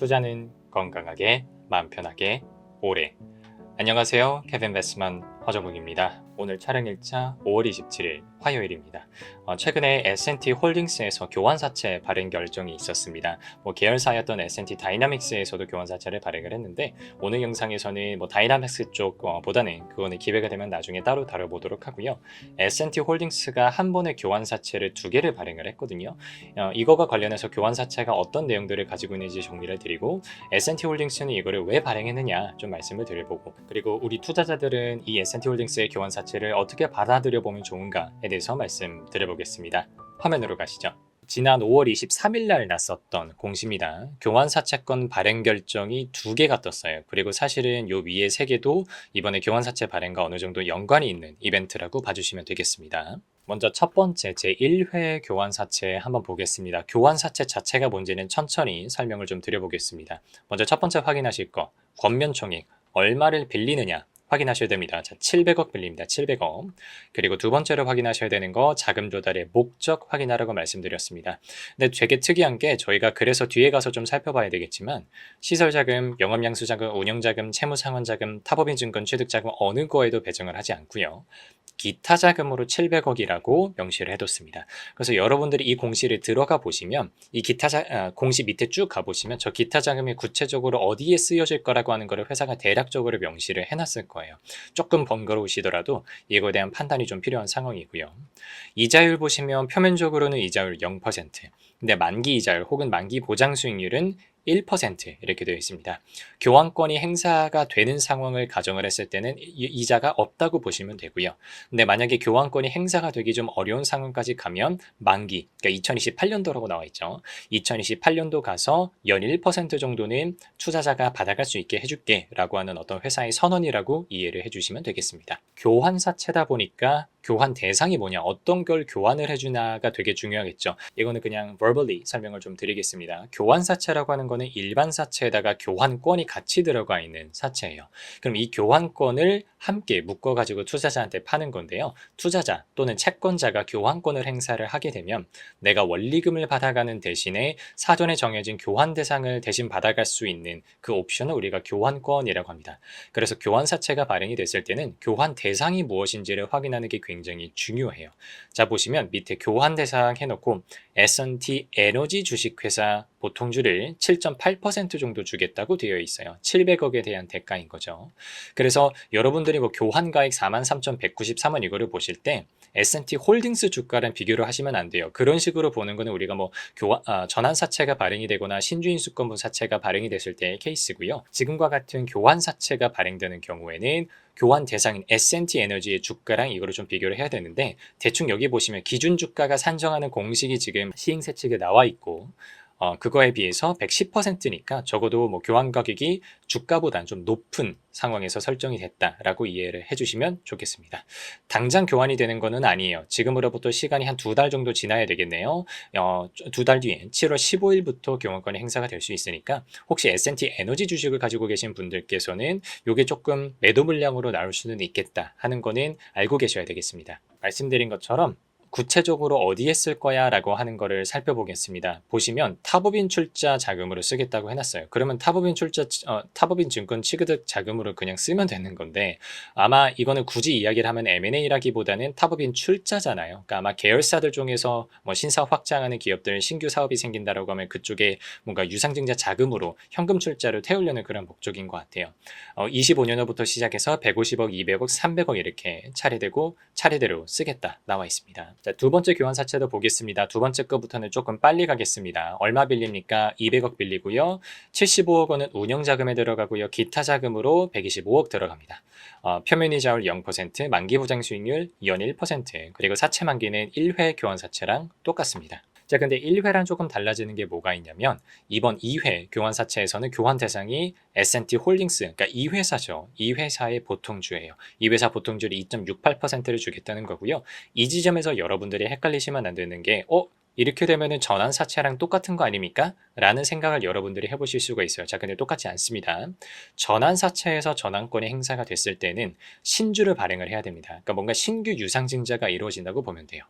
투자는 건강하게, 마음 편하게, 오래. 안녕하세요. 케빈 베스만 허정욱입니다. 오늘 촬영일자 5월 27일 화요일입니다. 최근에 S&T 홀딩스에서 교환사채 발행 결정이 있었습니다. 계열사였던 S&T 다이나믹스에서도 교환사채를 발행을 했는데 오늘 영상에서는 다이나믹스 쪽보다는 그거는 기회가 되면 나중에 따로 다뤄보도록 하고요. S&T 홀딩스가 한 번에 교환사채를 2개를 발행을 했거든요. 이거가 관련해서 교환사채가 어떤 내용들을 가지고 있는지 정리를 드리고 S&T 홀딩스는 이거를 왜 발행했느냐 좀 말씀을 드려보고 그리고 우리 투자자들은 이 S&T 홀딩스의 교환사채를 어떻게 받아들여 보면 좋은가에 대해서 말씀드려보겠습니다. 화면으로 가시죠. 지난 5월 23일 날 났었던 공시입니다. 교환사채권 발행 결정이 2개가 떴어요. 그리고 사실은 요 위에 3개도 이번에 교환사채 발행과 어느 정도 연관이 있는 이벤트라고 봐주시면 되겠습니다. 먼저 첫 번째 제1회 교환사채 한번 보겠습니다. 교환사채 자체가 뭔지는 천천히 설명을 좀 드려보겠습니다. 먼저 첫 번째 확인하실 거, 권면총액 얼마를 빌리느냐 확인하셔야 됩니다. 자, 700억 빌립니다. 700억. 그리고 두 번째로 확인하셔야 되는 거 자금 조달의 목적 확인하라고 말씀드렸습니다. 근데 되게 특이한 게 저희가 그래서 뒤에 가서 좀 살펴봐야 되겠지만 시설자금, 영업양수자금, 운영자금, 채무상환자금, 타법인증권 취득자금 어느 거에도 배정을 하지 않고요. 기타 자금으로 700억이라고 명시를 해뒀습니다. 그래서 여러분들이 이 공시를 들어가 보시면 이 공시 밑에 쭉 가보시면 저 기타 자금이 구체적으로 어디에 쓰여질 거라고 하는 거를 회사가 대략적으로 명시를 해놨을 거예요. 조금 번거로우시더라도 이거에 대한 판단이 좀 필요한 상황이고요. 이자율 보시면 표면적으로는 이자율 0%, 근데 만기 이자율 혹은 만기 보장 수익률은 1% 이렇게 되어 있습니다. 교환권이 행사가 되는 상황을 가정을 했을 때는 이자가 없다고 보시면 되고요. 근데 만약에 교환권이 행사가 되기 좀 어려운 상황까지 가면 만기, 그러니까 2028년도라고 나와 있죠. 2028년도 가서 연 1% 정도는 투자자가 받아갈 수 있게 해줄게 라고 하는 어떤 회사의 선언이라고 이해를 해주시면 되겠습니다. 교환사채다 보니까 교환 대상이 뭐냐, 어떤 걸 교환을 해주나가 되게 중요하겠죠. 이거는 그냥 verbally 설명을 좀 드리겠습니다. 교환사채라고 하는 거는 일반 사채에다가 교환권이 같이 들어가 있는 사채예요. 그럼 이 교환권을 함께 묶어가지고 투자자한테 파는 건데요. 투자자 또는 채권자가 교환권을 행사를 하게 되면 내가 원리금을 받아가는 대신에 사전에 정해진 교환 대상을 대신 받아갈 수 있는 그 옵션을 우리가 교환권이라고 합니다. 그래서 교환사채가 발행이 됐을 때는 교환 대상이 무엇인지를 확인하는 게 굉장히 중요해요. 자, 보시면 밑에 교환 대상 해놓고 S&T 에너지 주식회사 보통주를 7.8% 정도 주겠다고 되어 있어요. 700억에 대한 대가인 거죠. 그래서 여러분들이 교환가액 43,193원 이거를 보실 때 S&T 홀딩스 주가랑 비교를 하시면 안 돼요. 그런 식으로 보는 거는 우리가 전환사채가 발행이 되거나 신주인수권분 사채가 발행이 됐을 때의 케이스고요. 지금과 같은 교환사채가 발행되는 경우에는 교환 대상인 S&T 에너지의 주가랑 이거를 좀 비교를 해야 되는데 대충 여기 보시면 기준 주가가 산정하는 공식이 지금 시행세 측에 나와 있고 그거에 비해서 110%니까 적어도 교환 가격이 주가보다 좀 높은 상황에서 설정이 됐다라고 이해를 해주시면 좋겠습니다. 당장 교환이 되는 거는 아니에요. 지금으로부터 시간이 한 2달 정도 지나야 되겠네요. 2달 뒤에 7월 15일부터 교환권이 행사가 될 수 있으니까 혹시 S&T 에너지 주식을 가지고 계신 분들께서는 이게 조금 매도 물량으로 나올 수는 있겠다 하는 거는 알고 계셔야 되겠습니다. 말씀드린 것처럼 구체적으로 어디에 쓸 거야 라고 하는 거를 살펴보겠습니다. 보시면 타법인 출자 자금으로 쓰겠다고 해놨어요. 그러면 타법인 증권 취득 자금으로 그냥 쓰면 되는 건데 아마 이거는 굳이 이야기를 하면 M&A라기보다는 타법인 출자잖아요. 그러니까 아마 계열사들 중에서 신사업 확장하는 기업들 신규 사업이 생긴다라고 하면 그쪽에 뭔가 유상증자 자금으로 현금 출자를 태우려는 그런 목적인 것 같아요. 25년도부터 시작해서 150억, 200억, 300억 이렇게 차례대로 쓰겠다 나와 있습니다. 자, 두 번째 교환사채도 보겠습니다. 두 번째 거부터는 조금 빨리 가겠습니다. 얼마 빌립니까? 200억 빌리고요. 75억 원은 운영자금에 들어가고요. 기타 자금으로 125억 들어갑니다. 표면이자율 0%, 만기보장 수익률 연 1%, 그리고 사채 만기는 1회 교환사채랑 똑같습니다. 자, 근데 1회랑 조금 달라지는 게 뭐가 있냐면 이번 2회 교환사채에서는 교환 대상이 S&T 홀딩스, 그러니까 이 회사죠. 이 회사의 보통주예요. 이 회사 보통주를 2.68%를 주겠다는 거고요. 이 지점에서 여러분들이 헷갈리시면 안 되는 게 이렇게 되면은 전환사채랑 똑같은 거 아닙니까? 라는 생각을 여러분들이 해보실 수가 있어요. 자, 근데 똑같지 않습니다. 전환사채에서 전환권이 행사가 됐을 때는 신주를 발행을 해야 됩니다. 그러니까 뭔가 신규 유상증자가 이루어진다고 보면 돼요.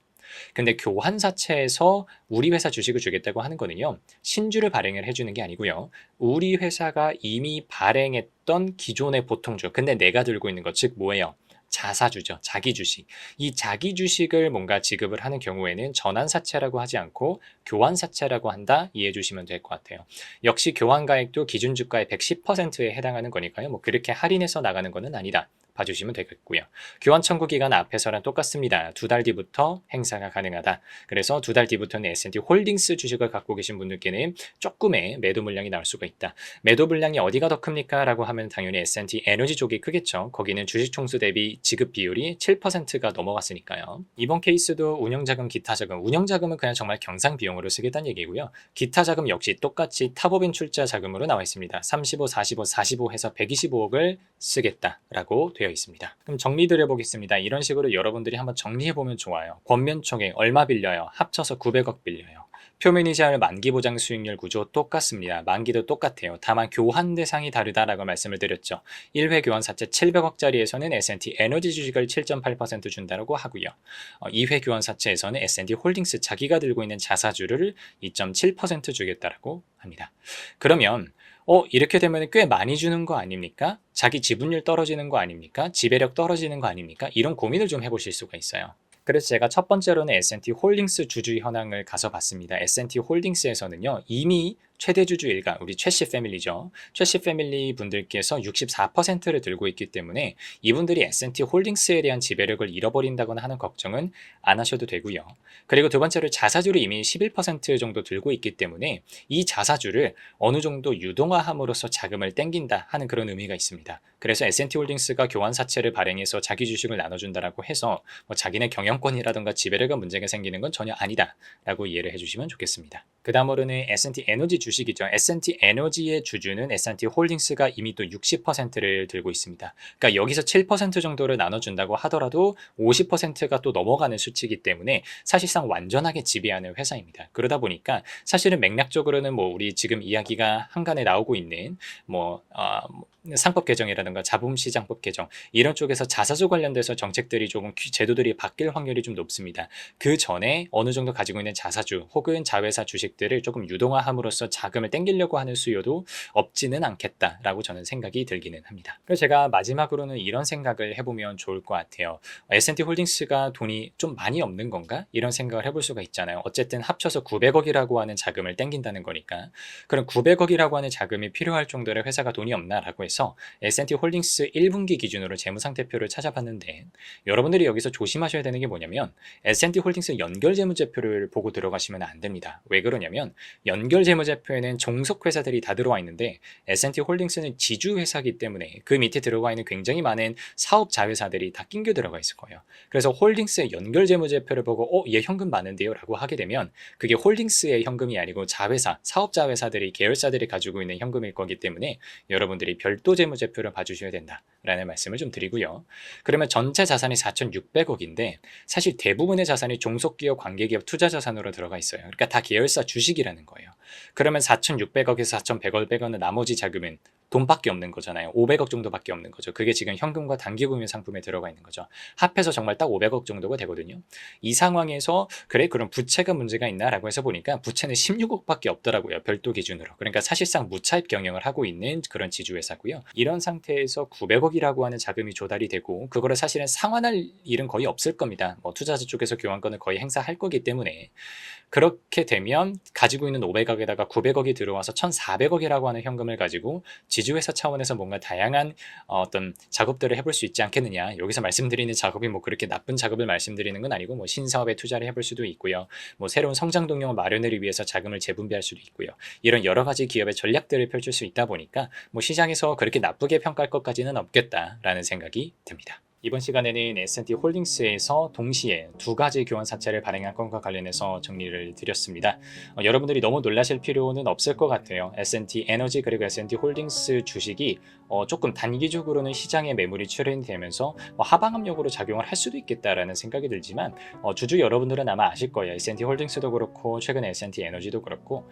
근데 교환사채에서 우리 회사 주식을 주겠다고 하는 거는요, 신주를 발행을 해주는 게 아니고요, 우리 회사가 이미 발행했던 기존의 보통주, 근데 내가 들고 있는 것, 즉 뭐예요? 자사주죠. 자기 주식. 이 자기 주식을 뭔가 지급을 하는 경우에는 전환사채라고 하지 않고 교환사채라고 한다, 이해해 주시면 될 것 같아요. 역시 교환가액도 기준주가의 110%에 해당하는 거니까요. 뭐 그렇게 할인해서 나가는 거는 아니다, 봐주시면 되겠고요. 교환 청구 기간 앞에서랑 똑같습니다. 2달 뒤부터 행사가 가능하다. 그래서 2달 뒤부터는 S&T 홀딩스 주식을 갖고 계신 분들께는 조금의 매도 물량이 나올 수가 있다. 매도 물량이 어디가 더 큽니까? 라고 하면 당연히 S&T 에너지 쪽이 크겠죠. 거기는 주식 총수 대비 지급 비율이 7%가 넘어갔으니까요. 이번 케이스도 운영자금, 기타자금, 운영자금은 그냥 정말 경상 비용으로 쓰겠다는 얘기고요. 기타자금 역시 똑같이 탑업인 출자 자금으로 나와 있습니다. 35, 45, 45 해서 125억을 쓰겠다라고 되어 있습니다. 그럼 정리를 해보겠습니다. 이런 식으로 여러분들이 한번 정리해보면 좋아요. 권면총액 얼마 빌려요? 합쳐서 900억 빌려요. 표면이자율 만기 보장 수익률 구조 똑같습니다. 만기도 똑같아요. 다만 교환 대상이 다르다라고 말씀을 드렸죠. 1회 교환사채 700억짜리에서는 S&T 에너지 주식을 7.8% 준다라고 하고요. 2회 교환사채에서는 S&T 홀딩스 자기가 들고 있는 자사주를 2.7% 주겠다라고 합니다. 그러면 이렇게 되면 꽤 많이 주는 거 아닙니까? 자기 지분율 떨어지는 거 아닙니까? 지배력 떨어지는 거 아닙니까? 이런 고민을 좀 해보실 수가 있어요. 그래서 제가 첫 번째로는 S&T 홀딩스 주주 현황을 가서 봤습니다. S&T 홀딩스에서는요, 이미 최대 주주 일가, 우리 최씨 패밀리죠. 최씨 패밀리 분들께서 64%를 들고 있기 때문에 이분들이 S&T 홀딩스에 대한 지배력을 잃어버린다거나 하는 걱정은 안 하셔도 되고요. 그리고 두 번째로 자사주를 이미 11% 정도 들고 있기 때문에 이 자사주를 어느 정도 유동화함으로써 자금을 땡긴다 하는 그런 의미가 있습니다. 그래서 S&T 홀딩스가 교환사채를 발행해서 자기 주식을 나눠준다라고 해서 뭐 자기네 경영권이라든가 지배력에 문제가 생기는 건 전혀 아니다 라고 이해를 해주시면 좋겠습니다. 그 다음으로는 S&T 에너지 주식이죠. S&T 에너지의 주주는 S&T 홀딩스가 이미 또 60%를 들고 있습니다. 그러니까 여기서 7% 정도를 나눠준다고 하더라도 50%가 또 넘어가는 수치이기 때문에 사실상 완전하게 지배하는 회사입니다. 그러다 보니까 사실은 맥락적으로는 뭐 우리 지금 이야기가 한간에 나오고 있는 상법 개정이라든가 자본시장법 개정 이런 쪽에서 자사주 관련돼서 정책들이 조금 제도들이 바뀔 확률이 좀 높습니다. 그 전에 어느 정도 가지고 있는 자사주 혹은 자회사 주식들을 조금 유동화함으로써 자금을 땡기려고 하는 수요도 없지는 않겠다라고 저는 생각이 들기는 합니다. 그래서 제가 마지막으로는 이런 생각을 해보면 좋을 것 같아요. S&T 홀딩스가 돈이 좀 많이 없는 건가? 이런 생각을 해볼 수가 있잖아요. 어쨌든 합쳐서 900억이라고 하는 자금을 땡긴다는 거니까. 그럼 900억이라고 하는 자금이 필요할 정도의 회사가 돈이 없나라고 해서 S&T 홀딩스 1분기 기준으로 재무상태표를 찾아봤는데 여러분들이 여기서 조심하셔야 되는 게 뭐냐면 S&T 홀딩스 연결재무제표를 보고 들어가시면 안 됩니다. 왜 그러냐면 연결재무제표에는 종속회사들이 다 들어와 있는데 S&T 홀딩스는 지주회사이기 때문에 그 밑에 들어가 있는 굉장히 많은 사업자회사들이 다 낑겨 들어가 있을 거예요. 그래서 홀딩스의 연결재무제표를 보고 얘 현금 많은데요? 라고 하게 되면 그게 홀딩스의 현금이 아니고 자회사, 사업자회사들이 계열사들이 가지고 있는 현금일 거기 때문에 여러분들이 별도 재무제표를 봐주셔야 된다라는 말씀을 좀 드리고요. 그러면 전체 자산이 4,600억인데 사실 대부분의 자산이 종속기업, 관계기업, 투자자산으로 들어가 있어요. 그러니까 다 계열사 주식이라는 거예요. 그러면 4,600억에서 4,100억은 나머지 자금은 돈밖에 없는 거잖아요. 500억 정도밖에 없는 거죠. 그게 지금 현금과 단기금융 상품에 들어가 있는 거죠. 합해서 정말 딱 500억 정도가 되거든요. 이 상황에서 그래 그럼 부채가 문제가 있나라고 해서 보니까 부채는 16억밖에 없더라고요. 별도 기준으로. 그러니까 사실상 무차입 경영을 하고 있는 그런 지주회사고요. 이런 상태에서 900억이라고 하는 자금이 조달이 되고 그거를 사실은 상환할 일은 거의 없을 겁니다. 뭐 투자자 쪽에서 교환권을 거의 행사할 거기 때문에 그렇게 되면 가지고 있는 500억에다가 900억이 들어와서 1,400억이라고 하는 현금을 가지고 지주회사 차원에서 뭔가 다양한 어떤 작업들을 해볼 수 있지 않겠느냐. 여기서 말씀드리는 작업이 뭐 그렇게 나쁜 작업을 말씀드리는 건 아니고 뭐 신사업에 투자를 해볼 수도 있고요. 뭐 새로운 성장 동력 마련을 위해서 자금을 재분배할 수도 있고요. 이런 여러 가지 기업의 전략들을 펼칠 수 있다 보니까 뭐 시장에서 그렇게 나쁘게 평가할 것까지는 없겠다라는 생각이 듭니다. 이번 시간에는 S&T 홀딩스에서 동시에 두 가지 교환사채를 발행한 건과 관련해서 정리를 드렸습니다. 여러분들이 너무 놀라실 필요는 없을 것 같아요. S&T 에너지 그리고 S&T 홀딩스 주식이 조금 단기적으로는 시장에 매물이 출현되면서 하방압력으로 작용을 할 수도 있겠다라는 생각이 들지만 주주 여러분들은 아마 아실 거예요. S&T 홀딩스도 그렇고 최근에 S&T 에너지도 그렇고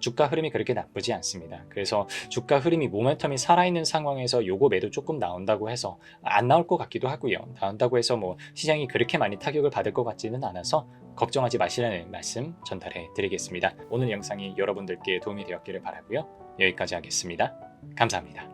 주가 흐름이 그렇게 나쁘지 않습니다. 그래서 주가 흐름이 모멘텀이 살아있는 상황에서 요거 매도 조금 나온다고 해서 안 나올 것 같기도 나오기도 하고요. 나온다고 해서 뭐 시장이 그렇게 많이 타격을 받을 것 같지는 않아서 걱정하지 마시라는 말씀 전달해 드리겠습니다. 오늘 영상이 여러분들께 도움이 되었기를 바라고요. 여기까지 하겠습니다. 감사합니다.